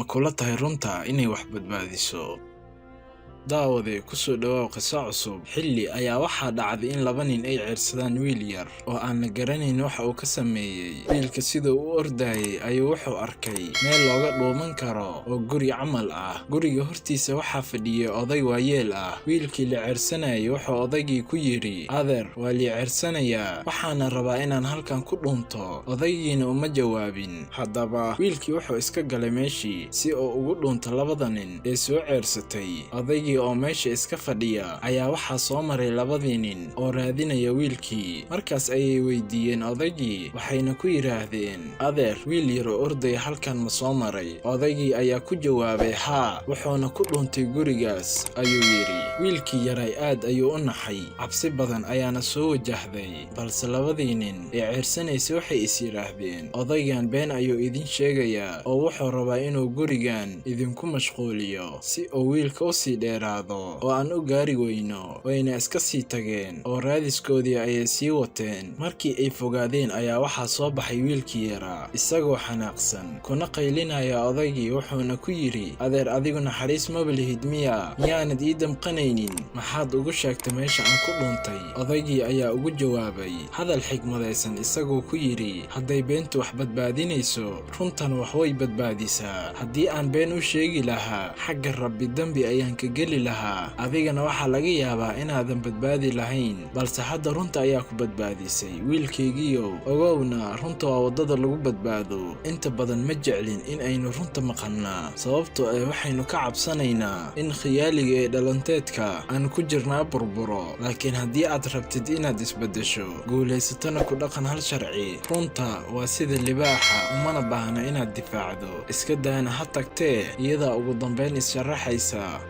kula tahay runta inay wax badbaadiso. daawade ku soo dhawaaw qiso cusub. xilli ayaa waxaa dhacday in laba nin ay ceersadaan wiil yar oo aan la garanayn waxa uu ka sameeyey. wiilka sida uu ordayay ayuu wuxuu arkay meel looga dhuuman karo oo guri camal ah. guriga hortiisa waxaa fadhiyay oday waayeel ah. wiilkii la ceersanayay wuxuu odaygii ku yidhi, adeer waa lii ceersanayaa, waxaana rabaa inaan halkan ku dhunto. odaygiina uma jawaabin. haddaba wiilkii wuxuu iska galay meeshii si uu ugu dhunto labada nin ee soo ceersatay. odaygii oo meesha iska fadhiya ayaa waxaa soo maray labadii nin oo raadinaya wiilkii. markaas ayay weydiiyeen odaygii, waxayna ku yidhaahdeen, adeer wiil yar oo ordaya halkan ma soo maray? odaygii ayaa ku jawaabay, haa, wuxuuna ku dhuntay gurigaas, ayuu yidhi. wiilkii yaray aad ayuu u naxay, cabsi badan ayaana soo wajahday. balse labadii nin ee ceersanaysay waxay is yidhaahdeen, odaygan been ayuu idin sheegayaa oo wuxuu rabaa inuu gurigan idinku mashquuliyo si uu wiilka u sii dheeraado oo aan u gaari weyno. wayna iska sii tageen oo raadiskoodii ayay sii wateen. markii ay fogaadeen ayaa waxaa soo baxay wiilkii yaraa isagoo xanaaqsan kuna qaylinaya odaygii, wuxuuna ku yidhi, adeer adigu naxariis maba lihid miyaanad ii damqanaynin? maxaad ugu sheegtay meesha aan ku dhuntay? odaygii ayaa ugu jawaabay hadal xigmadaysan isagoo ku yidhi, hadday beentu wax badbaadinayso, runtan wax way badbaadisaa. haddii aan been u sheegi lahaa, xagga rabbi dembi ayaan ka geli lahaa, adigana waxaa laga yaabaa inaadan badbaadi lahayn, balse hadda runta ayaa ku badbaadisay. wiilkaygiiyow, ogowna runta waa waddada lagu badbaado. inta badan ma jeclin in aynu runta maqannaa, sababtoo waxaynu ka cabsanaynaa in khiyaaliga ee dhalanteedka aan ku jirnaa burburo. laakiin haddii aad rabtid inaad isbeddesho, guulaysatana ku dhaqan hal sharci, runta waa sida libaaxa, umana baahna inaad difaacdo. iska daana ha tagtee, iyadaa ugu dambayn is sharaxaysa.